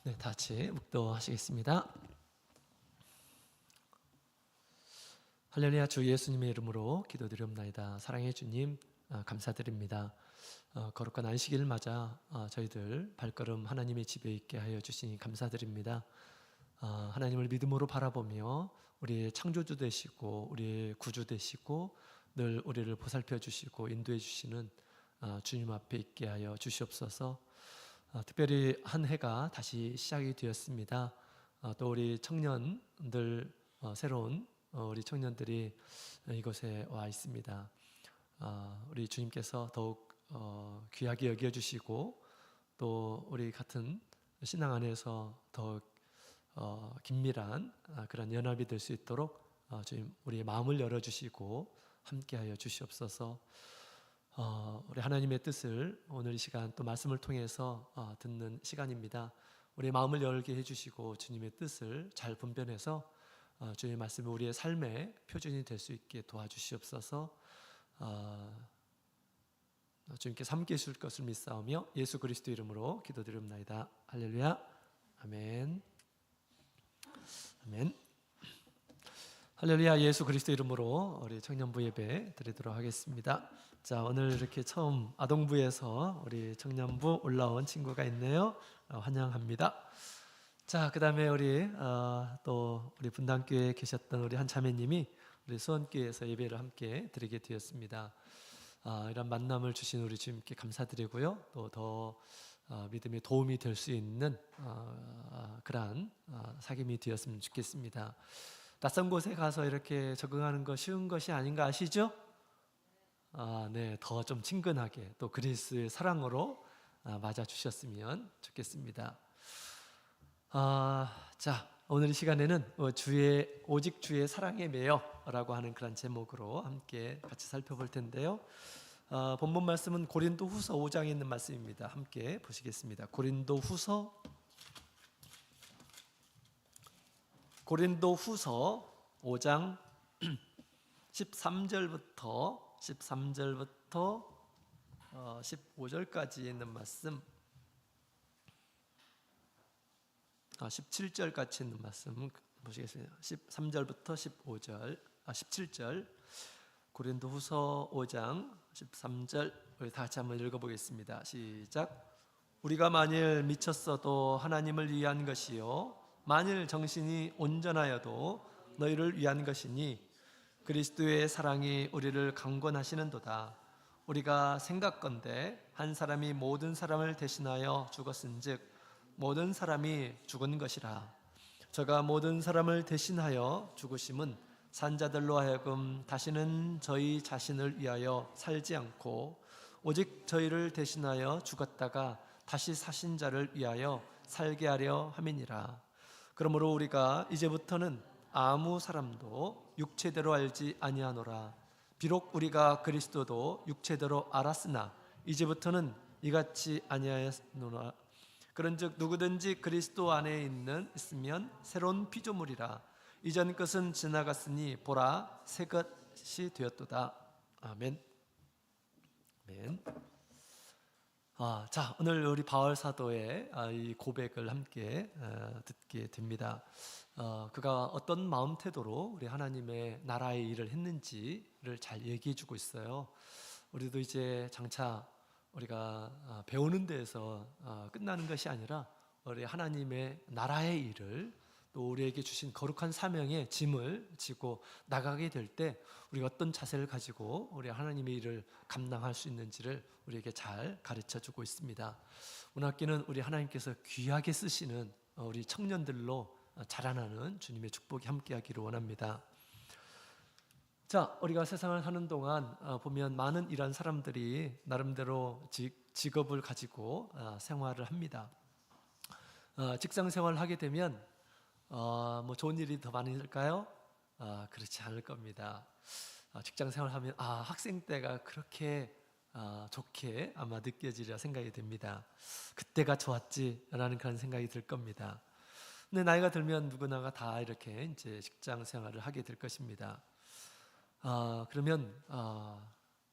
네, 다 같이 묵도하시겠습니다. 할렐루야. 주 예수님의 이름으로 기도드리옵나이다. 사랑의 주님, 감사드립니다. 거룩한 안식일을 맞아 저희들 발걸음 하나님의 집에 있게 하여 주시니 감사드립니다. 하나님을 믿음으로 바라보며 우리의 창조주 되시고 우리의 구주 되시고 늘 우리를 보살펴 주시고 인도해 주시는 주님 앞에 있게 하여 주시옵소서. 특별히 한 해가 다시 시작이 되었습니다. 또 우리 청년들, 새로운 우리 청년들이 이곳에 와 있습니다. 우리 주님께서 더욱 귀하게 여겨주시고 또 우리 같은 신앙 안에서 더욱 긴밀한 그런 연합이 될 수 있도록 주님 우리의 마음을 열어주시고 함께하여 주시옵소서. 우리 하나님의 뜻을 오늘 이 시간 또 말씀을 통해서 듣는 시간입니다. 우리의 마음을 열게 해주시고 주님의 뜻을 잘 분별해서 주님의 말씀이 우리의 삶의 표준이 될 수 있게 도와주시옵소서. 주님께서 함께 해주실 것을 믿사오며 예수 그리스도 이름으로 기도드립니다. 할렐루야. 아멘. 아멘. 할렐루야. 예수 그리스도 이름으로 우리 청년부 예배 드리도록 하겠습니다. 자, 오늘 이렇게 처음 아동부에서 우리 청년부 올라온 친구가 있네요. 환영합니다. 자, 그 다음에 또 우리 분당교회에 계셨던 우리 한 자매님이 우리 수원교회에서 예배를 함께 드리게 되었습니다. 이런 만남을 주신 우리 주님께 감사드리고요. 또 더 믿음의 도움이 될 수 있는 그러한 사귐이 되었으면 좋겠습니다. 낯선 곳에 가서 이렇게 적응하는 거 쉬운 것이 아닌가 아시죠? 네, 더 좀 친근하게 또 그리스도의 사랑으로 맞아 주셨으면 좋겠습니다. 자, 오늘 이 시간에는 오직 주의 사랑에 매여라고 하는 그런 제목으로 함께 같이 살펴볼 텐데요. 본문 말씀은 고린도후서 5장에 있는 말씀입니다. 함께 보시겠습니다. 고린도후서 5장 13절부터 15절까지 있는 말씀, 17절까지 있는 말씀 보시겠습니다. 13절부터 17절 고린도후서 5장 13절 우리 다 같이 한번 읽어보겠습니다. 시작. 우리가 만일 미쳤어도 하나님을 위한 것이요 만일 정신이 온전하여도 너희를 위한 것이니 그리스도의 사랑이 우리를 강권하시는도다. 우리가 생각건대 한 사람이 모든 사람을 대신하여 죽었은즉 모든 사람이 죽은 것이라. 저가 모든 사람을 대신하여 죽으심은 산자들로 하여금 다시는 저희 자신을 위하여 살지 않고 오직 저희를 대신하여 죽었다가 다시 사신 자를 위하여 살게 하려 함이니라. 그러므로 우리가 이제부터는 아무 사람도 육체대로 알지 아니하노라. 비록 우리가 그리스도도 육체대로 알았으나 이제부터는 이같이 아니하였노라. 그런즉 누구든지 그리스도 안에 있으면 새로운 피조물이라. 이전 것은 지나갔으니 보라 새 것이 되었도다. 아멘. 아멘. 자, 오늘 우리 바울 사도의 이 고백을 함께 듣게 됩니다. 그가 어떤 마음 태도로 우리 하나님의 나라의 일을 했는지를 잘 얘기해 주고 있어요. 우리도 이제 장차 우리가 배우는 데에서 끝나는 것이 아니라 우리 하나님의 나라의 일을 또 우리에게 주신 거룩한 사명의 짐을 지고 나가게 될 때 우리가 어떤 자세를 가지고 우리 하나님의 일을 감당할 수 있는지를 우리에게 잘 가르쳐 주고 있습니다. 오늘 학기는 우리 하나님께서 귀하게 쓰시는 우리 청년들로 자라나는 주님의 축복이 함께하기를 원합니다. 자, 우리가 세상을 사는 동안 보면 많은 이런 사람들이 나름대로 직업을 가지고 생활을 합니다. 직장 생활을 하게 되면 뭐 좋은 일이 더 많을까요? 그렇지 않을 겁니다. 직장 생활하면 학생 때가 그렇게 좋게 아마 느껴지리라 생각이 됩니다. 그때가 좋았지라는 그런 생각이 들 겁니다. 근데 나이가 들면 누구나가 다 이렇게 이제 직장 생활을 하게 될 것입니다. 그러면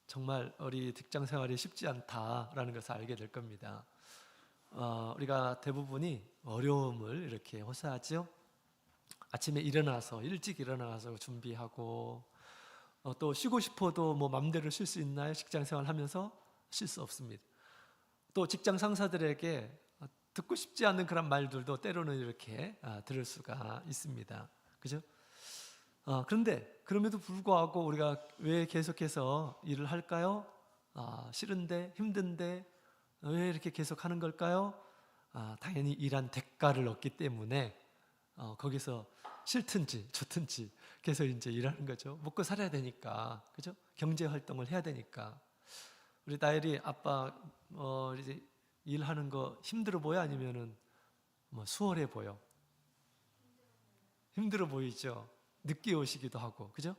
정말 우리 직장 생활이 쉽지 않다라는 것을 알게 될 겁니다. 우리가 대부분이 어려움을 이렇게 호소하죠. 아침에 일어나서 일찍 일어나서 준비하고 또 쉬고 싶어도 뭐 맘대로 쉴 수 있나요? 직장 생활하면서 쉴 수 없습니다. 또 직장 상사들에게 듣고 싶지 않은 그런 말들도 때로는 이렇게 들을 수가 있습니다. 그죠? 그런데 그럼에도 불구하고 우리가 왜 계속해서 일을 할까요? 싫은데 힘든데 왜 이렇게 계속 하는 걸까요? 당연히 일한 대가를 얻기 때문에 거기서 싫든지 좋든지 계속 이제 일하는 거죠. 먹고 살아야 되니까, 그죠? 경제 활동을 해야 되니까. 우리 나엘이 아빠 이제 일하는 거 힘들어 보여? 아니면은 뭐 수월해 보여? 힘들어 보이죠. 늦게 오시기도 하고, 그죠?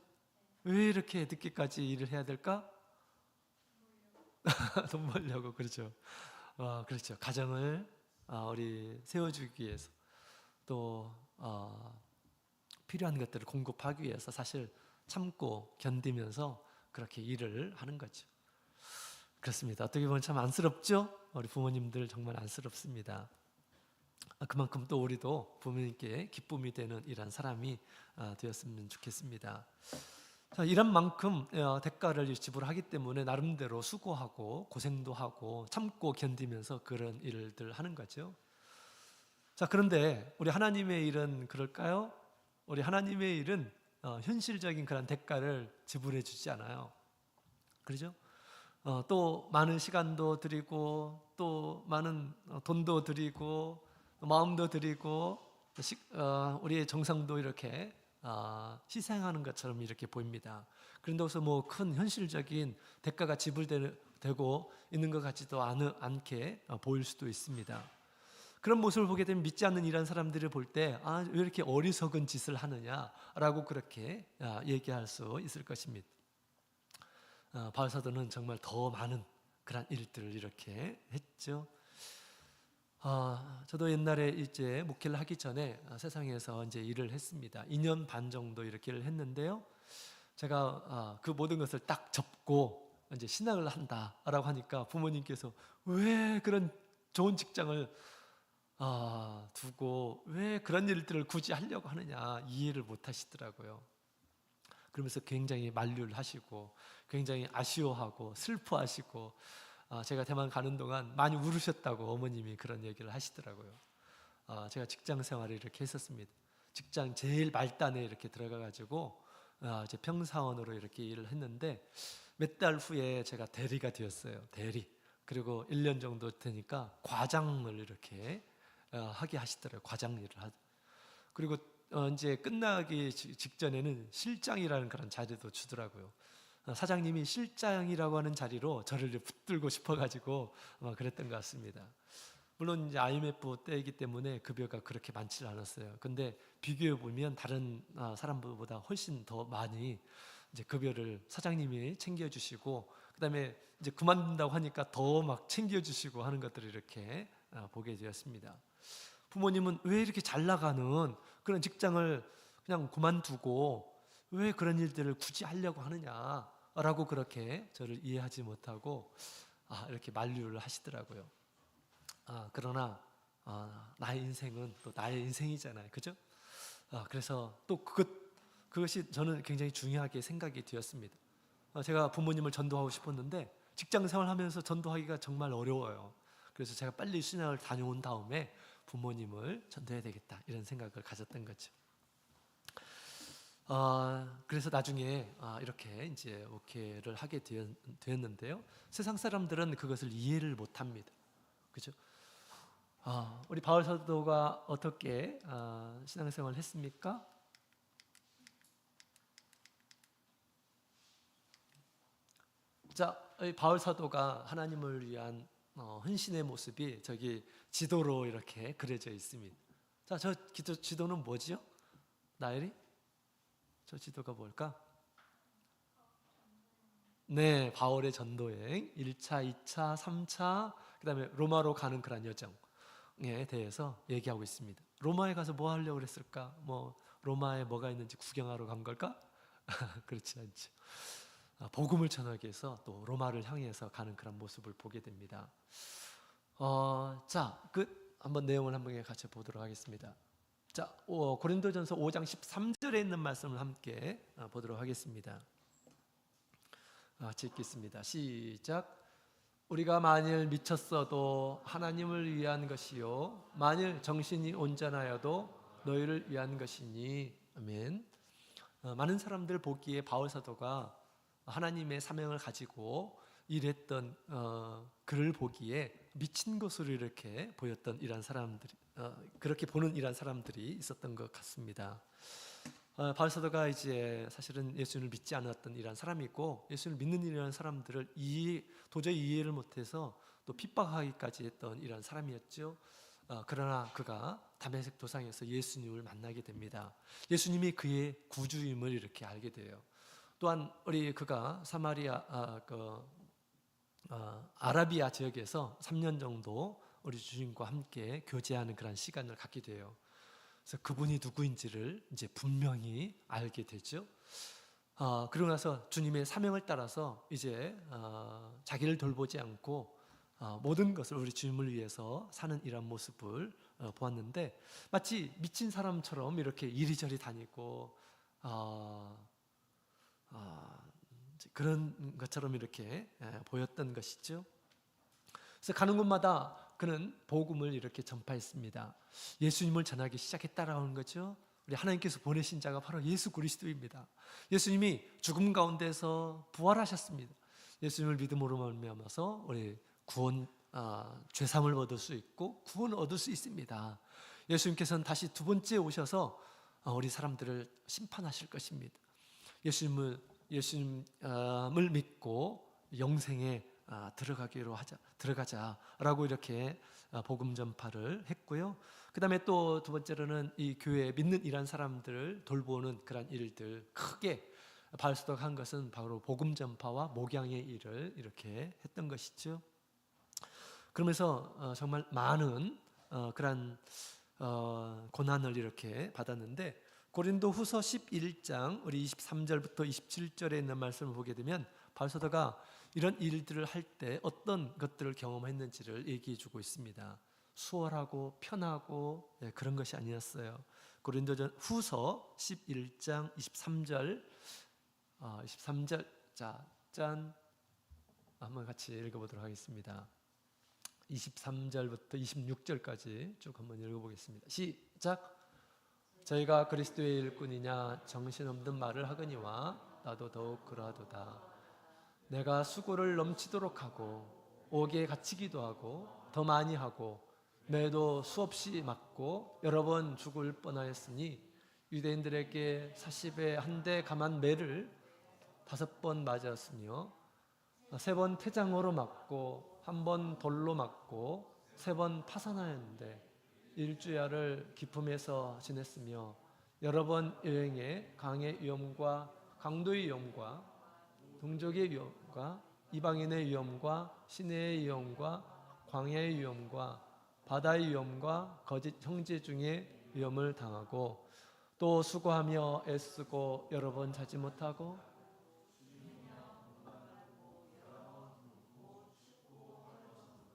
왜 이렇게 늦게까지 일을 해야 될까? 돈 벌려고, 그렇죠. 그렇죠. 가정을 우리 세워주기 위해서 또 필요한 것들을 공급하기 위해서 사실 참고 견디면서 그렇게 일을 하는 거죠. 그렇습니다. 어떻게 보면 참 안쓰럽죠? 우리 부모님들 정말 안쓰럽습니다. 그만큼 또 우리도 부모님께 기쁨이 되는 이런 사람이 되었으면 좋겠습니다. 자, 일한 만큼 대가를 지불하기 때문에 나름대로 수고하고 고생도 하고 참고 견디면서 그런 일들 하는 거죠. 자, 그런데 우리 하나님의 일은 그럴까요? 우리 하나님의 일은 현실적인 그런 대가를 지불해 주지 않아요. 그렇죠? 또 많은 시간도 드리고 또 많은 돈도 드리고 마음도 드리고 우리의 정성도 이렇게 희생하는 것처럼 이렇게 보입니다. 그런데 그래서 뭐 큰 현실적인 대가가 지불되고 있는 것 같지도 않게 보일 수도 있습니다. 그런 모습을 보게 되면 믿지 않는 이런 사람들을 볼 때 왜 이렇게 어리석은 짓을 하느냐라고 그렇게 얘기할 수 있을 것입니다. 바울 사도는 정말 더 많은 그런 일들을 이렇게 했죠. 저도 옛날에 이제 목회를 하기 전에 세상에서 이제 일을 했습니다. 2년 반 정도 이렇게 일을 했는데요. 제가 그 모든 것을 딱 접고 이제 신학을 한다라고 하니까 부모님께서 왜 그런 좋은 직장을 두고 왜 그런 일들을 굳이 하려고 하느냐 이해를 못 하시더라고요. 그러면서 굉장히 만류를 하시고 굉장히 아쉬워하고 슬퍼하시고 제가 대만 가는 동안 많이 울으셨다고 어머님이 그런 얘기를 하시더라고요. 제가 직장 생활을 이렇게 했었습니다. 직장 제일 말단에 이렇게 들어가가지고 이제 평사원으로 이렇게 일을 했는데 몇 달 후에 제가 대리가 되었어요. 대리. 그리고 1년 정도 되니까 과장을 이렇게 하게 하시더라고요. 과장 일을 그리고 이제 끝나기 직전에는 실장이라는 그런 자리도 주더라고요. 사장님이 실장이라고 하는 자리로 저를 붙들고 싶어가지고 그랬던 것 같습니다. 물론 이제 IMF 때이기 때문에 급여가 그렇게 많지 않았어요. 근데 비교해 보면 다른 사람들보다 훨씬 더 많이 이제 급여를 사장님이 챙겨주시고, 그다음에 이제 그만둔다고 하니까 더 막 챙겨주시고 하는 것들을 이렇게 보게 되었습니다. 부모님은 왜 이렇게 잘 나가는 그런 직장을 그냥 그만두고 왜 그런 일들을 굳이 하려고 하느냐라고 그렇게 저를 이해하지 못하고 이렇게 만류를 하시더라고요. 그러나 나의 인생은 또 나의 인생이잖아요, 그죠? 그래서 또 그것이 저는 굉장히 중요하게 생각이 되었습니다. 제가 부모님을 전도하고 싶었는데 직장 생활하면서 전도하기가 정말 어려워요. 그래서 제가 빨리 신학을 다녀온 다음에 부모님을 전도해야 되겠다 이런 생각을 가졌던 거죠. 그래서 나중에 이렇게 이제 목회를 하게 되었는데요. 세상 사람들은 그것을 이해를 못합니다. 그죠? 우리 바울 사도가 어떻게 신앙생활을 했습니까? 자, 이 바울 사도가 하나님을 위한 헌신의 모습이 저기 지도로 이렇게 그려져 있습니다. 자, 저 지도는 뭐지요? 나엘이? 저 지도가 뭘까? 네, 바울의 전도여행 1차, 2차, 3차, 그다음에 로마로 가는 그런 여정에 대해서 얘기하고 있습니다. 로마에 가서 뭐 하려고 그랬을까? 뭐 로마에 뭐가 있는지 구경하러 간 걸까? 그렇지 않죠. 복음을 전하기 위해서 또 로마를 향해서 가는 그런 모습을 보게 됩니다. 자, 한번 내용을 한번 같이 보도록 하겠습니다. 자, 고린도전서 5장 13절에 있는 말씀을 함께 보도록 하겠습니다. 같이 읽겠습니다. 시작. 우리가 만일 미쳤어도 하나님을 위한 것이요 만일 정신이 온전하여도 너희를 위한 것이니. 아멘. 많은 사람들 보기에 바울 사도가 하나님의 사명을 가지고 일했던 그를 보기에 미친 것으로 이렇게 보였던 이런 사람들이 그렇게 보는 이런 사람들이 있었던 것 같습니다. 바울 사도가 이제 사실은 예수님을 믿지 않았던 이런 사람이고 예수님을 믿는 이런 사람들을 도저히 이해를 못해서 또 핍박하기까지 했던 이런 사람이었죠. 그러나 그가 다메섹 도상에서 예수님을 만나게 됩니다. 예수님이 그의 구주임을 이렇게 알게 돼요. 또한 그가 사마리아 아라비아 지역에서 3년 정도 우리 주님과 함께 교제하는 그런 시간을 갖게 돼요. 그래서 그분이 누구인지를 이제 분명히 알게 되죠. 그러고 나서 주님의 사명을 따라서 이제 자기를 돌보지 않고 모든 것을 우리 주님을 위해서 사는 이런 모습을 보았는데 마치 미친 사람처럼 이렇게 이리저리 다니고 그런 것처럼 이렇게 보였던 것이죠. 그래서 가는 곳마다 그는 복음을 이렇게 전파했습니다. 예수님을 전하기 시작했다라는 거죠. 우리 하나님께서 보내신 자가 바로 예수 그리스도입니다. 예수님이 죽음 가운데서 부활하셨습니다. 예수님을 믿음으로 말미암아서 우리 구원, 죄사함을 얻을 수 있고 구원을 얻을 수 있습니다. 예수님께서는 다시 두 번째 오셔서 우리 사람들을 심판하실 것입니다. 예수님을 믿고 영생에 들어가자라고 이렇게 복음 전파를 했고요. 그 다음에 또 두 번째로는 이 교회에 믿는 이런 사람들을 돌보는 그런 일들, 크게 바울 사도가 한 것은 바로 복음 전파와 목양의 일을 이렇게 했던 것이죠. 그러면서 정말 많은 그런 고난을 이렇게 받았는데 고린도 후서 11장 우리 23절부터 27절에 있는 말씀을 보게 되면 바울 사도가 이런 일들을 할 때 어떤 것들을 경험했는지를 얘기해 주고 있습니다. 수월하고 편하고 그런 것이 아니었어요. 고린도 후서 11장 23절 짠 한번 같이 읽어보도록 하겠습니다. 23절부터 26절까지 쭉 한번 읽어보겠습니다. 시작. 저희가 그리스도의 일꾼이냐 정신없는 말을 하거니와 나도 더욱 그러하도다. 내가 수고를 넘치도록 하고 옥에 갇히기도 하고 더 많이 하고 매도 수없이 맞고 여러 번 죽을 뻔하였으니 유대인들에게 40에 한 대 감한 매를 5번 맞았으며 3번 태장으로 맞고 1번 돌로 맞고 3번 파산하였는데 일주야를 기품에서 지냈으며 여러 번 여행에 강의 위험과 강도의 위험과 동족의 위험과 이방인의 위험과 시내의 위험과 광야의 위험과 바다의 위험과 거짓 형제 중에 위험을 당하고 또 수고하며 애쓰고 여러 번 자지 못하고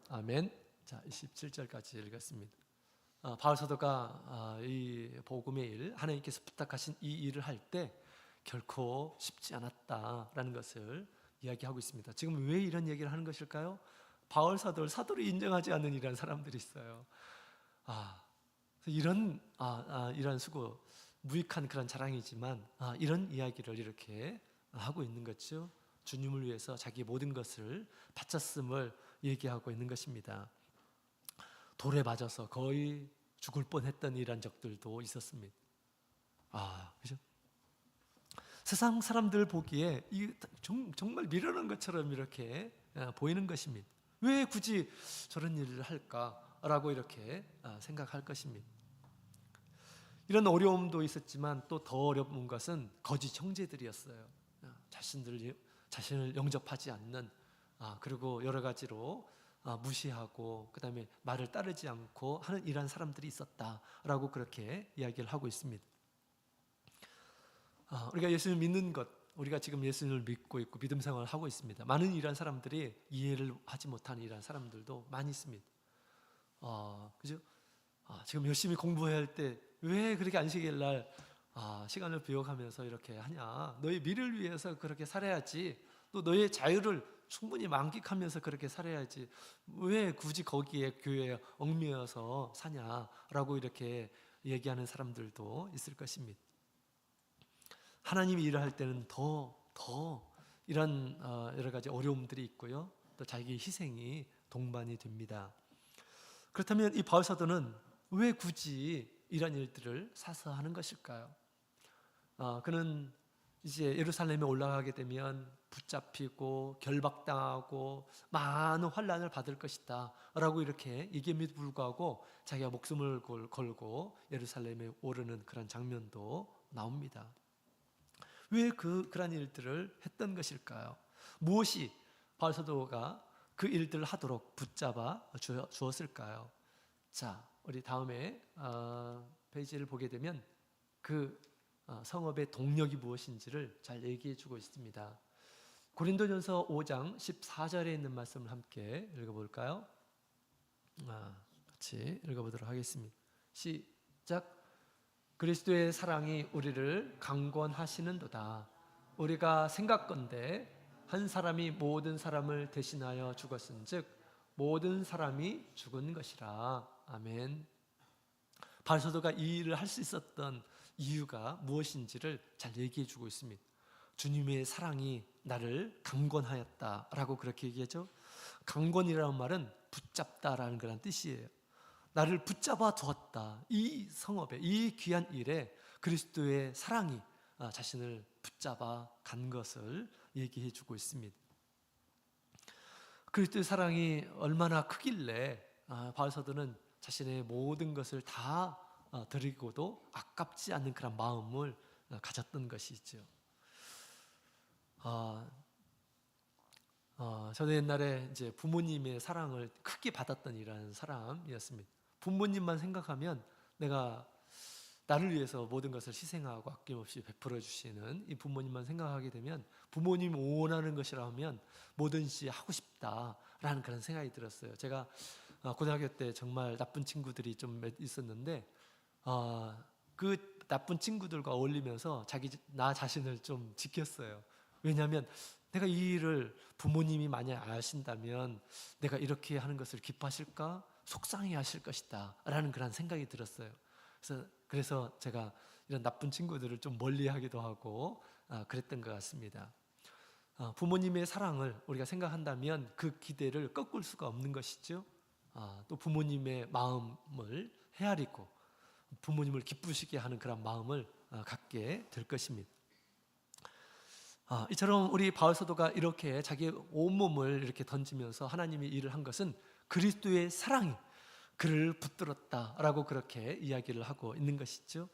아멘. 자, 27절까지 읽었습니다. 바울 사도가 이 복음의 일, 하나님께서 부탁하신 이 일을 할 때 결코 쉽지 않았다라는 것을 이야기하고 있습니다. 지금 왜 이런 얘기를 하는 것일까요? 바울 사도를 사도로 인정하지 않는 이런 사람들이 있어요. 이런 수고, 무익한 그런 자랑이지만 이런 이야기를 이렇게 하고 있는 거죠. 주님을 위해서 자기 모든 것을 바쳤음을 얘기하고 있는 것입니다. 돌에 맞아서 거의 죽을 뻔했던 이런 적들도 있었습니다. 그죠? 세상 사람들 보기에 정말 미련한 것처럼 이렇게 보이는 것입니다. 왜 굳이 저런 일을 할까라고 이렇게 생각할 것입니다. 이런 어려움도 있었지만 또 더 어려운 것은 거짓 형제들이었어요. 자신을 영접하지 않는 그리고 여러 가지로 무시하고 그 다음에 말을 따르지 않고 하는 이런 사람들이 있었다라고 그렇게 이야기를 하고 있습니다. 우리가 예수님을 믿는 것, 우리가 지금 예수님을 믿고 있고 믿음 생활을 하고 있습니다. 많은 이런 사람들이 이해를 하지 못하는 이런 사람들도 많이 있습니다. 그죠? 지금 열심히 공부해야 할 때 왜 그렇게 안식일 날 시간을 비워가면서 이렇게 하냐? 너의 미래를 위해서 그렇게 살아야지. 또 너의 자유를 충분히 만끽하면서 그렇게 살아야지. 왜 굳이 거기에 교회에 얽매여서 사냐라고 이렇게 얘기하는 사람들도 있을 것입니다. 하나님이 일을 할 때는 더 이런 여러 가지 어려움들이 있고요. 또 자기 희생이 동반이 됩니다. 그렇다면 이 바울 사도는 왜 굳이 이런 일들을 사서 하는 것일까요? 그는 이제 예루살렘에 올라가게 되면 붙잡히고 결박당하고 많은 환난을 받을 것이다 라고 이렇게 얘기함에도 불구하고 자기가 목숨을 걸고 예루살렘에 오르는 그런 장면도 나옵니다. 왜 그런 일들을 했던 것일까요? 무엇이 바울 사도가 그 일들을 하도록 붙잡아 주었을까요? 자, 우리 다음에 페이지를 보게 되면 그 성업의 동력이 무엇인지를 잘 얘기해 주고 있습니다. 고린도전서 5장 14절에 있는 말씀을 함께 읽어볼까요? 같이 읽어보도록 하겠습니다. 시작. 그리스도의 사랑이 우리를 강권하시는도다. 우리가 생각건대 한 사람이 모든 사람을 대신하여 죽었은즉 모든 사람이 죽은 것이라. 아멘. 바울 사도가 이 일을 할 수 있었던 이유가 무엇인지를 잘 얘기해 주고 있습니다. 주님의 사랑이 나를 강권하였다라고 그렇게 얘기하죠. 강권이라는 말은 붙잡다라는 그런 뜻이에요. 나를 붙잡아 두었다. 이 성업에, 이 귀한 일에 그리스도의 사랑이 자신을 붙잡아 간 것을 얘기해 주고 있습니다. 그리스도의 사랑이 얼마나 크길래 바울 사도는 자신의 모든 것을 다 드리고도 아깝지 않는 그런 마음을 가졌던 것이죠. 저는 옛날에 이제 부모님의 사랑을 크게 받았던 이라는 사람이었습니다. 부모님만 생각하면 내가 나를 위해서 모든 것을 희생하고 아낌없이 베풀어 주시는 이 부모님만 생각하게 되면 부모님 원하는 것이라면 뭐든지 하고 싶다라는 그런 생각이 들었어요. 제가 고등학교 때 정말 나쁜 친구들이 좀 있었는데 그 나쁜 친구들과 어울리면서 나 자신을 좀 지켰어요. 왜냐하면 내가 이 일을 부모님이 만약 아신다면 내가 이렇게 하는 것을 기뻐하실까? 속상해 하실 것이다 라는 그런 생각이 들었어요. 그래서 제가 이런 나쁜 친구들을 좀 멀리하기도 하고 그랬던 것 같습니다. 부모님의 사랑을 우리가 생각한다면 그 기대를 꺾을 수가 없는 것이죠. 또 부모님의 마음을 헤아리고 부모님을 기쁘시게 하는 그런 마음을 갖게 될 것입니다. 이처럼 우리 바울 사도가 이렇게 자기의 온몸을 이렇게 던지면서 하나님의 일을 한 것은 그리스도의 사랑이 그를 붙들었다라고 그렇게 이야기를 하고 있는 것이죠.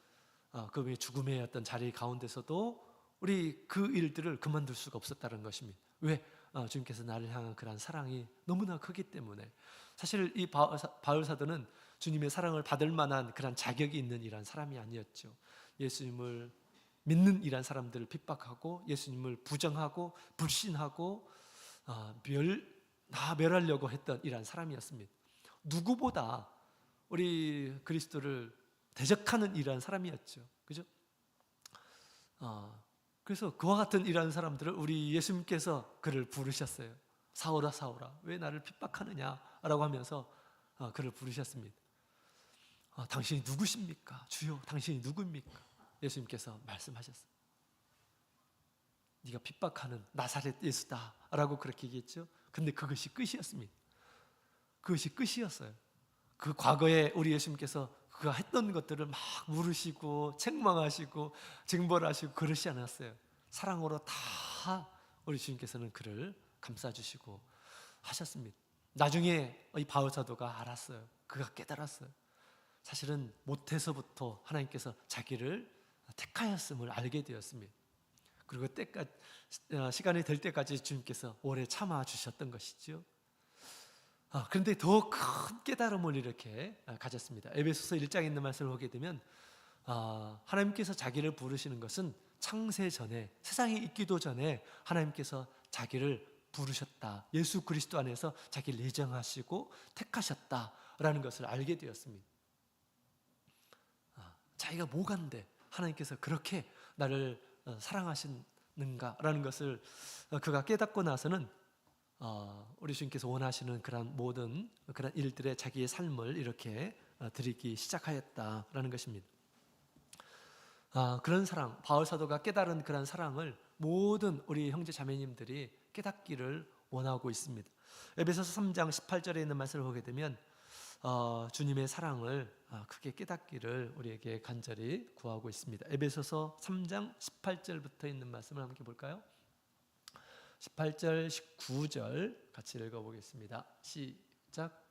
그 죽음의 어떤 자리 가운데서도 우리 그 일들을 그만둘 수가 없었다는 것입니다. 왜? 주님께서 나를 향한 그런 사랑이 너무나 크기 때문에. 사실 이 바울 사도는 주님의 사랑을 받을 만한 그런 자격이 있는 이런 사람이 아니었죠. 예수님을 믿는 이란 사람들을 핍박하고 예수님을 부정하고 불신하고 멸하려고 했던 이란 사람이었습니다. 누구보다 우리 그리스도를 대적하는 이란 사람이었죠. 그죠? 그래서 그와 같은 이란 사람들을 우리 예수님께서 그를 부르셨어요. 사오라 사오라 왜 나를 핍박하느냐라고 하면서 그를 부르셨습니다. 당신이 누구십니까? 주여 당신이 누구입니까? 예수님께서 말씀하셨어요. 네가 핍박하는 나사렛 예수다 라고 그렇게 얘기했죠. 근데 그것이 끝이었습니다. 그것이 끝이었어요. 그 과거에 우리 예수님께서 그가 했던 것들을 막 물으시고 책망하시고 징벌하시고 그러지 않았어요. 사랑으로 다 우리 주님께서는 그를 감싸주시고 하셨습니다. 나중에 이 바울 사도가 알았어요. 그가 깨달았어요. 사실은 못해서부터 하나님께서 자기를 택하였음을 알게 되었습니다. 그리고 시간이 될 때까지 주님께서 오래 참아 주셨던 것이죠. 그런데 더 큰 깨달음을 이렇게 가졌습니다. 에베소서 1장에 있는 말씀을 보게 되면 하나님께서 자기를 부르시는 것은 창세 전에, 세상이 있기도 전에 하나님께서 자기를 부르셨다. 예수 그리스도 안에서 자기를 예정하시고 택하셨다 라는 것을 알게 되었습니다. 자기가 뭐간데 하나님께서 그렇게 나를 사랑하시는가라는 것을 그가 깨닫고 나서는 우리 주님께서 원하시는 그런 모든 그런 일들에 자기의 삶을 이렇게 드리기 시작하였다라는 것입니다. 그런 사랑, 바울 사도가 깨달은 그런 사랑을 모든 우리 형제 자매님들이 깨닫기를 원하고 있습니다. 에베소서 3장 18절에 있는 말씀을 보게 되면 주님의 사랑을 크게 깨닫기를 우리에게 간절히 구하고 있습니다. 에베소서 3장 18절부터 있는 말씀을 함께 볼까요? 18절, 19절 같이 읽어보겠습니다. 시작.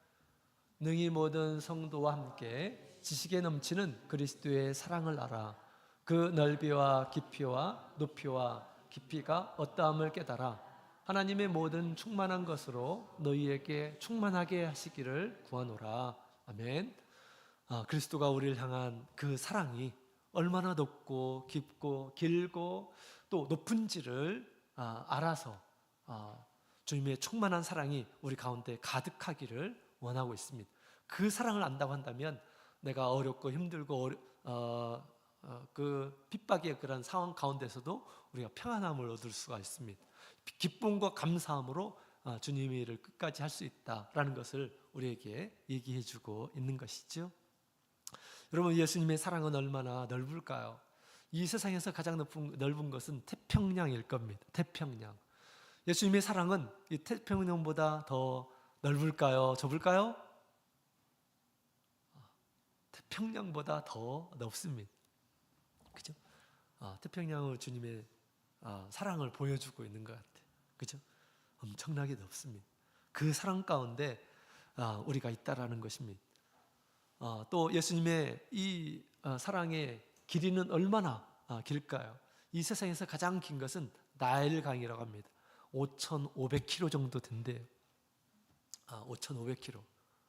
능히 모든 성도와 함께 지식에 넘치는 그리스도의 사랑을 알아 그 넓이와 깊이와 높이와 깊이가 어떠함을 깨달아 하나님의 모든 충만한 것으로 너희에게 충만하게 하시기를 구하노라. 아멘. 그리스도가 우리를 향한 그 사랑이 얼마나 높고 깊고 길고 또 높은지를 알아서 주님의 충만한 사랑이 우리 가운데 가득하기를 원하고 있습니다. 그 사랑을 안다고 한다면 내가 어렵고 힘들고 그 핍박의 그런 상황 가운데서도 우리가 평안함을 얻을 수가 있습니다. 기쁨과 감사함으로 주님의 일을 끝까지 할 수 있다라는 것을 우리에게 얘기해 주고 있는 것이죠. 여러분, 예수님의 사랑은 얼마나 넓을까요? 이 세상에서 가장 넓은 것은 태평양일 겁니다. 태평양. 예수님의 사랑은 이 태평양보다 더 넓을까요? 좁을까요? 태평양보다 더 넓습니다. 그죠? 태평양은 주님의 사랑을 보여주고 있는 것 같아요. 그죠? 엄청나게 넓습니다. 그 사랑 가운데 우리가 있다라는 것입니다. 또 예수님의 이 사랑의 길이는 얼마나 길까요? 이 세상에서 가장 긴 것은 나일강이라고 합니다. 5,500km 정도 된대요. 5,500km.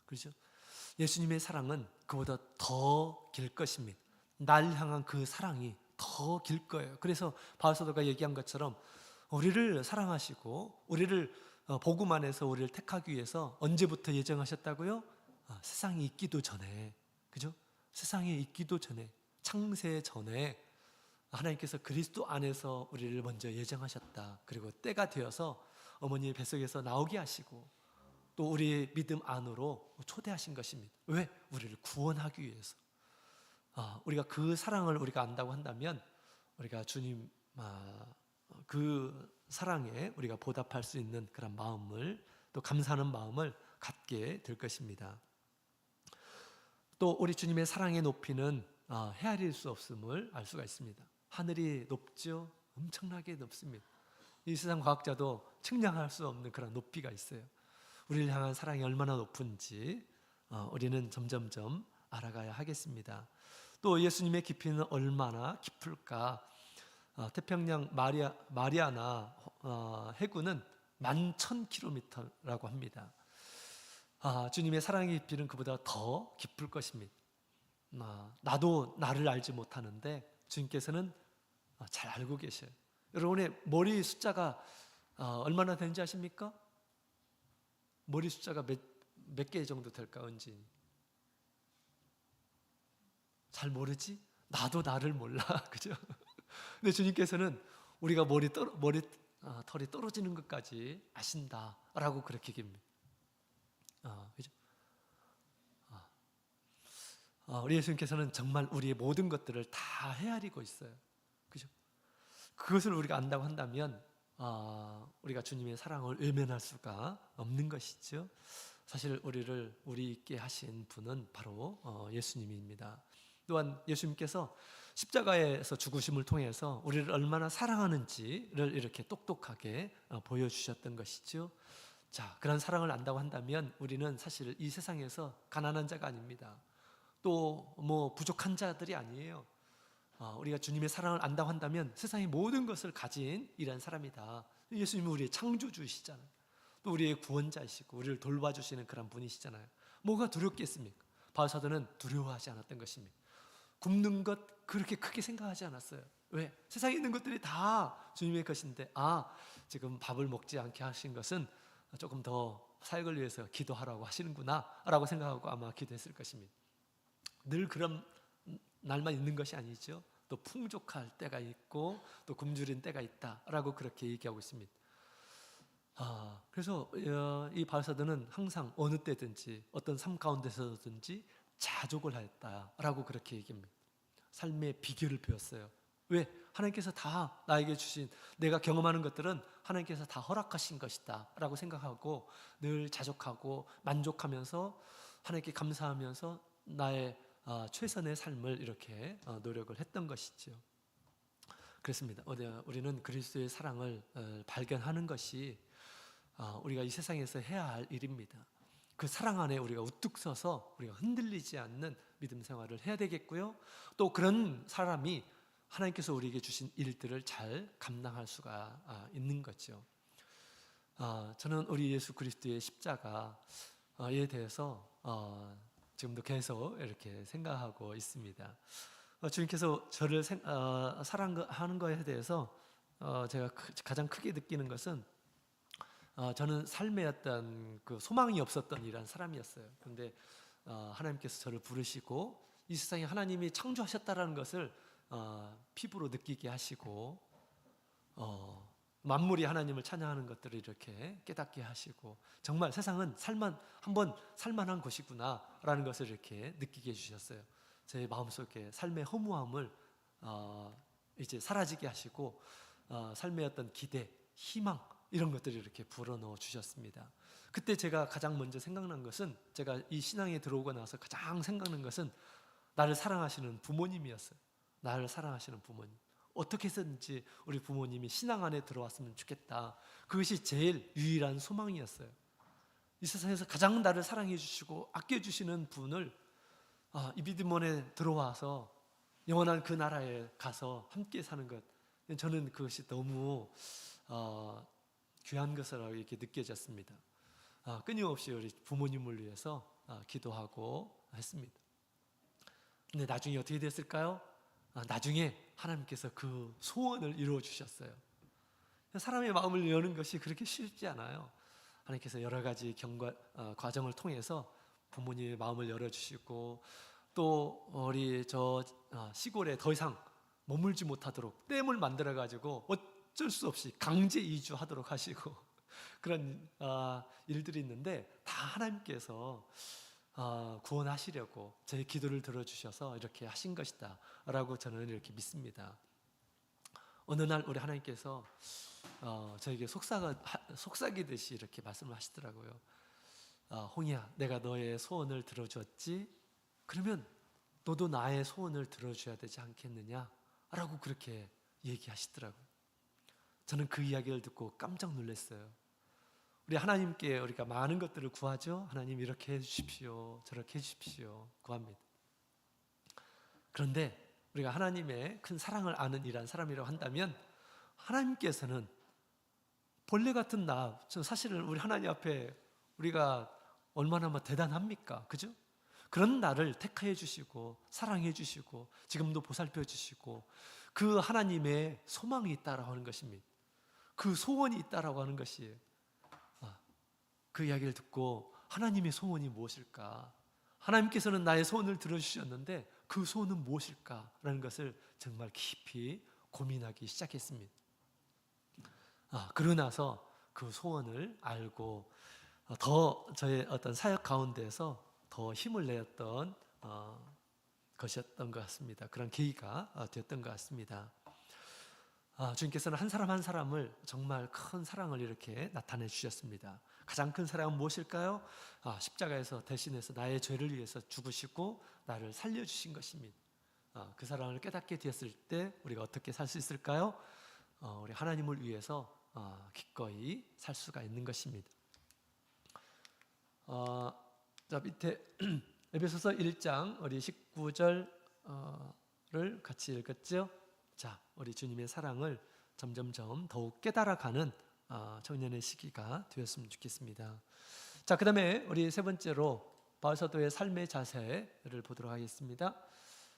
그렇죠? 예수님의 사랑은 그보다 더 길 것입니다. 날 향한 그 사랑이 더 길 거예요. 그래서 바울 사도가 얘기한 것처럼 우리를 사랑하시고 우리를 복음 안에서 우리를 택하기 위해서 언제부터 예정하셨다고요? 세상이 있기도 전에, 그죠? 세상이 있기도 전에, 창세 전에 하나님께서 그리스도 안에서 우리를 먼저 예정하셨다. 그리고 때가 되어서 어머니의 뱃속에서 나오게 하시고 또 우리의 믿음 안으로 초대하신 것입니다. 왜? 우리를 구원하기 위해서. 우리가 그 사랑을 우리가 안다고 한다면 우리가 주님 그 사랑에 우리가 보답할 수 있는 그런 마음을, 또 감사하는 마음을 갖게 될 것입니다. 또 우리 주님의 사랑의 높이는 헤아릴 수 없음을 알 수가 있습니다. 하늘이 높죠? 엄청나게 높습니다. 이 세상 과학자도 측량할 수 없는 그런 높이가 있어요. 우리를 향한 사랑이 얼마나 높은지 우리는 점점점 알아가야 하겠습니다. 또 예수님의 깊이는 얼마나 깊을까? 태평양 마리아나 해구는 11,000km라고 합니다. 주님의 사랑의 깊이는 그보다 더 깊을 것입니다. 나도 나를 알지 못하는데 주님께서는 잘 알고 계셔요. 여러분의 머리 숫자가 얼마나 되는지 아십니까? 머리 숫자가 몇 개 정도 될까, 은지? 잘 모르지? 나도 나를 몰라. 그죠? 근데 주님께서는 우리가 털이 떨어지는 것까지 아신다라고 그렇게 얘기합니다. 그죠? 우리 예수님께서는 정말 우리의 모든 것들을 다 헤아리고 있어요. 그죠? 그것을 우리가 안다고 한다면 우리가 주님의 사랑을 외면할 수가 없는 것이죠. 사실 우리 있게 하신 분은 바로 예수님입니다. 또한 예수님께서 십자가에서 죽으심을 통해서 우리를 얼마나 사랑하는지를 이렇게 똑똑하게 보여주셨던 것이죠. 자, 그런 사랑을 안다고 한다면 우리는 사실 이 세상에서 가난한 자가 아닙니다. 또 부족한 자들이 아니에요. 우리가 주님의 사랑을 안다고 한다면 세상의 모든 것을 가진 이런 사람이다. 예수님은 우리의 창조주이시잖아요. 또 우리의 구원자이시고 우리를 돌봐주시는 그런 분이시잖아요. 뭐가 두렵겠습니까? 바울 사도는 두려워하지 않았던 것입니다. 굶는 것 그렇게 크게 생각하지 않았어요. 왜? 세상에 있는 것들이 다 주님의 것인데 지금 밥을 먹지 않게 하신 것은 조금 더 사역을 위해서 기도하라고 하시는구나라고 생각하고 아마 기도했을 것입니다. 늘 그런 날만 있는 것이 아니죠. 또 풍족할 때가 있고 또 굶주린 때가 있다라고 그렇게 얘기하고 있습니다. 그래서 이 바울사도는 항상 어느 때든지 어떤 삶 가운데서든지 자족을 하였다라고 그렇게 얘기합니다. 삶의 비결을 배웠어요. 왜? 하나님께서 다 나에게 주신, 내가 경험하는 것들은 하나님께서 다 허락하신 것이다 라고 생각하고 늘 자족하고 만족하면서 하나님께 감사하면서 나의 최선의 삶을 이렇게 노력을 했던 것이죠. 그렇습니다. 우리는 그리스도의 사랑을 발견하는 것이 우리가 이 세상에서 해야 할 일입니다. 그 사랑 안에 우리가 우뚝 서서 우리가 흔들리지 않는 믿음 생활을 해야 되겠고요. 또 그런 사람이 하나님께서 우리에게 주신 일들을 잘 감당할 수가 있는 거죠. 저는 우리 예수 그리스도의 십자가에 대해서 지금도 계속 이렇게 생각하고 있습니다. 주님께서 저를 사랑하는 것에 대해서 제가 가장 크게 느끼는 것은 저는 삶에 어떤 그 소망이 없었던 이런 사람이었어요. 그런데 하나님께서 저를 부르시고 이 세상에 하나님이 창조하셨다라는 것을 피부로 느끼게 하시고 만물이 하나님을 찬양하는 것들을 이렇게 깨닫게 하시고 정말 세상은 한번 살만한 곳이구나라는 것을 이렇게 느끼게 해주셨어요. 제 마음속에 삶의 허무함을 이제 사라지게 하시고 삶의 어떤 기대, 희망 이런 것들을 이렇게 불어넣어 주셨습니다. 그때 제가 가장 먼저 생각난 것은, 제가 이 신앙에 들어오고 나서 가장 생각난 것은 나를 사랑하시는 부모님이었어요. 나를 사랑하시는 부모님. 어떻게 해서든지 우리 부모님이 신앙 안에 들어왔으면 좋겠다. 그것이 제일 유일한 소망이었어요. 이 세상에서 가장 나를 사랑해 주시고 아껴주시는 분을 이 믿음 안에 들어와서 영원한 그 나라에 가서 함께 사는 것, 저는 그것이 너무 귀한 것이라고 이렇게 느껴졌습니다. 끊임없이 우리 부모님을 위해서 기도하고 했습니다. 근데 나중에 어떻게 됐을까요? 나중에 하나님께서 그 소원을 이루어 주셨어요. 사람의 마음을 여는 것이 그렇게 쉽지 않아요. 하나님께서 여러 가지 과정을 통해서 부모님의 마음을 열어주시고 또 우리 시골에 더 이상 머물지 못하도록 댐을 만들어 가지고 어쩔 수 없이 강제 이주하도록 하시고 그런 일들이 있는데 다 하나님께서 구원하시려고 제 기도를 들어주셔서 이렇게 하신 것이다 라고 저는 이렇게 믿습니다. 어느 날 우리 하나님께서 저에게 속삭이듯이 이렇게 말씀을 하시더라고요. 홍이야, 내가 너의 소원을 들어주었지? 그러면 너도 나의 소원을 들어줘야 되지 않겠느냐? 라고 그렇게 얘기하시더라고요. 저는 그 이야기를 듣고 깜짝 놀랐어요. 우리 하나님께 우리가 많은 것들을 구하죠. 하나님 이렇게 해주십시오, 저렇게 해주십시오 구합니다. 그런데 우리가 하나님의 큰 사랑을 아는 이란 사람이라고 한다면 하나님께서는 벌레 같은 사실은 우리 하나님 앞에 우리가 얼마나 대단합니까? 그죠? 그런 나를 택하여 주시고 사랑해 주시고 지금도 보살펴 주시고 그 하나님의 소망이 있다라고 하는 것입니다. 그 소원이 있다라고 하는 것이에요. 그 이야기를 듣고 하나님의 소원이 무엇일까? 하나님께서는 나의 소원을 들어주셨는데 그 소원은 무엇일까라는 것을 정말 깊이 고민하기 시작했습니다. 그러고 나서 그 소원을 알고 더 저의 어떤 사역 가운데에서 더 힘을 내었던 것이었던 것 같습니다. 그런 계기가 되었던 것 같습니다. 주님께서는 한 사람 한 사람을 정말 큰 사랑을 이렇게 나타내 주셨습니다. 가장 큰 사랑은 무엇일까요? 십자가에서 대신해서 나의 죄를 위해서 죽으시고 나를 살려주신 것입니다. 그 사랑을 깨닫게 되었을 때 우리가 어떻게 살 수 있을까요? 우리 하나님을 위해서 기꺼이 살 수가 있는 것입니다. 자, 밑에 에베소서 1장 우리 19절을 같이 읽었죠? 자, 우리 주님의 사랑을 점점점 더욱 깨달아가는 청년의 시기가 되었으면 좋겠습니다. 자, 그 다음에 우리 세 번째로 바울 사도의 삶의 자세를 보도록 하겠습니다.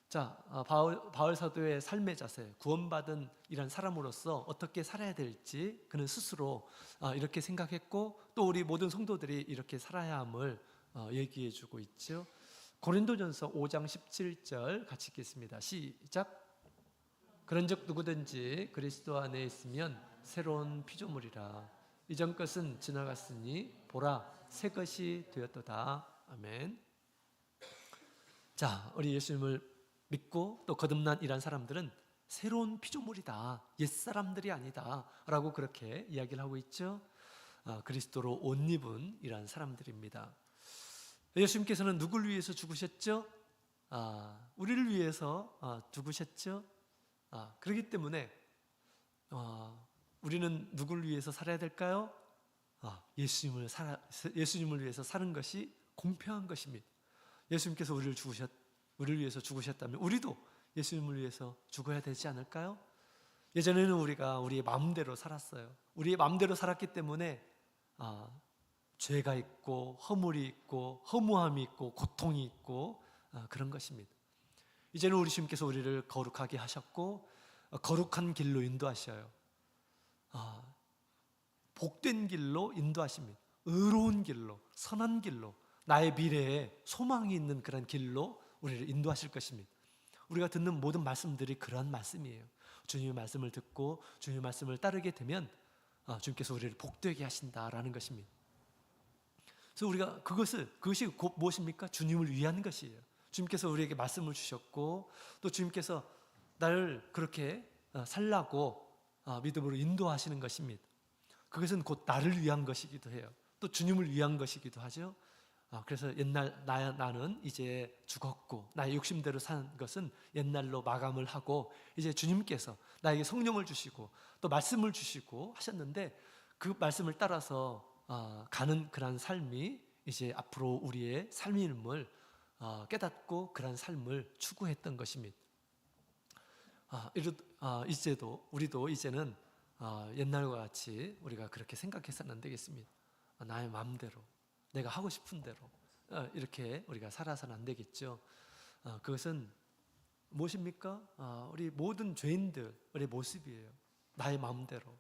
자, 바울 사도의 삶의 자세, 구원받은 이란 사람으로서 어떻게 살아야 될지 그는 스스로 이렇게 생각했고, 또 우리 모든 성도들이 이렇게 살아야 함을 얘기해 주고 있죠. 고린도전서 5장 17절 같이 읽겠습니다. 시작. 그런즉 누구든지 그리스도 안에 있으면 새로운 피조물이라. 이전 것은 지나갔으니 보라 새 것이 되었도다. 아멘. 자, 우리 예수님을 믿고 또 거듭난 이란 사람들은 새로운 피조물이다, 옛사람들이 아니다 라고 그렇게 이야기를 하고 있죠. 그리스도로 옷 입은 이란 사람들입니다. 예수님께서는 누구를 위해서 죽으셨죠? 우리를 위해서 죽으셨죠. 그렇기 때문에 우리는 누구를 위해서 살아야 될까요? 예수님을 위해서 사는 것이 공평한 것입니다. 예수님께서 우리를 위해서 죽으셨다면 우리도 예수님을 위해서 죽어야 되지 않을까요? 예전에는 우리가 우리의 마음대로 살았어요. 우리의 마음대로 살았기 때문에 죄가 있고 허물이 있고 허무함이 있고 고통이 있고 그런 것입니다. 이제는 우리 주님께서 우리를 거룩하게 하셨고 거룩한 길로 인도하셔요. 복된 길로 인도하십니다. 의로운 길로, 선한 길로, 나의 미래에 소망이 있는 그런 길로 우리를 인도하실 것입니다. 우리가 듣는 모든 말씀들이 그런 말씀이에요. 주님의 말씀을 듣고 주님의 말씀을 따르게 되면 주님께서 우리를 복되게 하신다라는 것입니다. 그래서 우리가 그것이 곧 무엇입니까? 주님을 위한 것이에요. 주님께서 우리에게 말씀을 주셨고 또 주님께서 나를 그렇게 살라고 믿음으로 인도하시는 것입니다. 그것은 곧 나를 위한 것이기도 해요. 또 주님을 위한 것이기도 하죠. 그래서 옛날 나는 이제 죽었고 나의 욕심대로 사는 것은 옛날로 마감을 하고 이제 주님께서 나에게 성령을 주시고 또 말씀을 주시고 하셨는데 그 말씀을 따라서 가는 그런 삶이 이제 앞으로 우리의 삶임을 깨닫고 그런 삶을 추구했던 것입니다. 우리도 이제는 옛날과 같이 우리가 그렇게 생각해서는 안 되겠습니다. 나의 마음대로 내가 하고 싶은 대로 이렇게 우리가 살아서는 안 되겠죠. 그것은 무엇입니까? 우리 모든 죄인들의 모습이에요. 나의 마음대로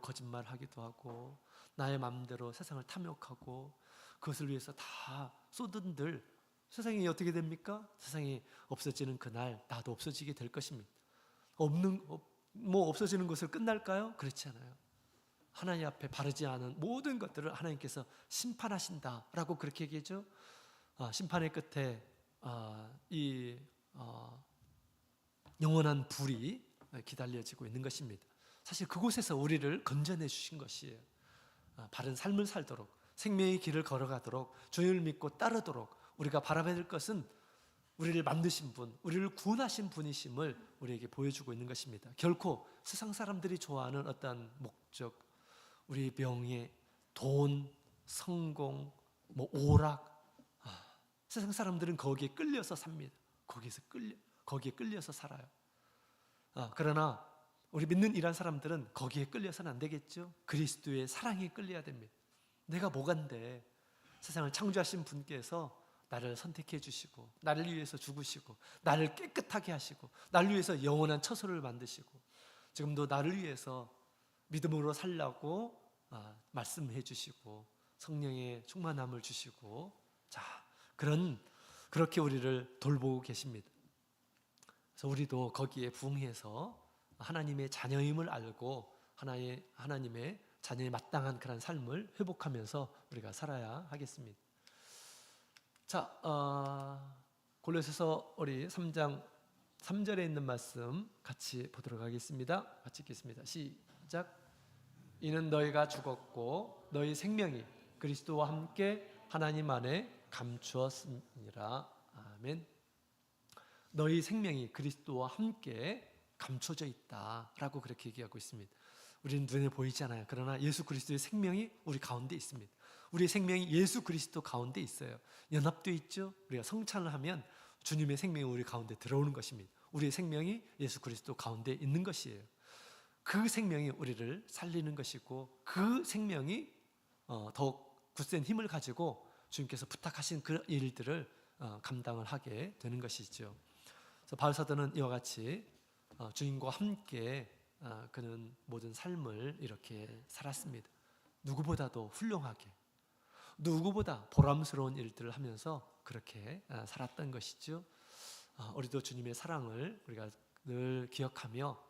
거짓말하기도 하고 나의 마음대로 세상을 탐욕하고 그것을 위해서 다 쏟은들 세상이 어떻게 됩니까? 세상이 없어지는 그날 나도 없어지게 될 것입니다. 없어지는 것을 끝날까요? 그렇지 않아요. 하나님 앞에 바르지 않은 모든 것들을 하나님께서 심판하신다라고 그렇게 얘기하죠. 심판의 끝에 이 영원한 불이 기다려지고 있는 것입니다. 사실 그곳에서 우리를 건져내 주신 것이에요. 바른 삶을 살도록 생명의 길을 걸어가도록 주님을 믿고 따르도록 우리가 바라봐야 될 것은 우리를 만드신 분, 우리를 구원하신 분이심을 우리에게 보여주고 있는 것입니다. 결코 세상 사람들이 좋아하는 어떤 목적, 우리 명예, 돈, 성공, 오락, 세상 사람들은 거기에 끌려서 삽니다. 거기에 끌려서 살아요. 그러나 우리 믿는 이란 사람들은 거기에 끌려서는 안 되겠죠. 그리스도의 사랑에 끌려야 됩니다. 내가 뭐간데 세상을 창조하신 분께서 나를 선택해 주시고 나를 위해서 죽으시고 나를 깨끗하게 하시고 나를 위해서 영원한 처소를 만드시고 지금도 나를 위해서 믿음으로 살라고 말씀해 주시고 성령의 충만함을 주시고 그렇게 우리를 돌보고 계십니다. 그래서 우리도 거기에 부응해서 하나님의 자녀임을 알고 하나님의 자녀에 마땅한 그런 삶을 회복하면서 우리가 살아야 하겠습니다. 골로새서 우리 3장 3절에 있는 말씀 같이 보도록 하겠습니다. 같이 읽겠습니다. 시작. 이는 너희가 죽었고 너희 생명이 그리스도와 함께 하나님 안에 감추었습니다. 아멘. 너희 생명이 그리스도와 함께 감춰져 있다라고 그렇게 얘기하고 있습니다. 우리는 눈에 보이지 않아요. 그러나 예수 그리스도의 생명이 우리 가운데 있습니다. 우리의 생명이 예수 그리스도 가운데 있어요. 연합되어 있죠. 우리가 성찬을 하면 주님의 생명이 우리 가운데 들어오는 것입니다. 우리의 생명이 예수 그리스도 가운데 있는 것이에요. 그 생명이 우리를 살리는 것이고 그 생명이 더욱 굳센 힘을 가지고 주님께서 부탁하신 그 일들을 감당을 하게 되는 것이죠. 그래서 바울 사도는 이와 같이 주님과 함께 그는 모든 삶을 이렇게 살았습니다. 누구보다도 훌륭하게, 누구보다 보람스러운 일들을 하면서 그렇게 살았던 것이죠. 우리도 주님의 사랑을 우리가 늘 기억하며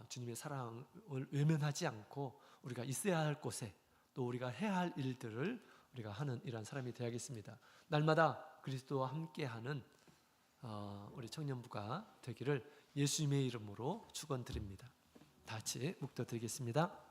주님의 사랑을 외면하지 않고 우리가 있어야 할 곳에 또 우리가 해야 할 일들을 우리가 하는 이러한 사람이 되어야겠습니다. 날마다 그리스도와 함께하는 우리 청년부가 되기를 예수님의 이름으로 축원드립니다. 다 같이 묵도드리겠습니다.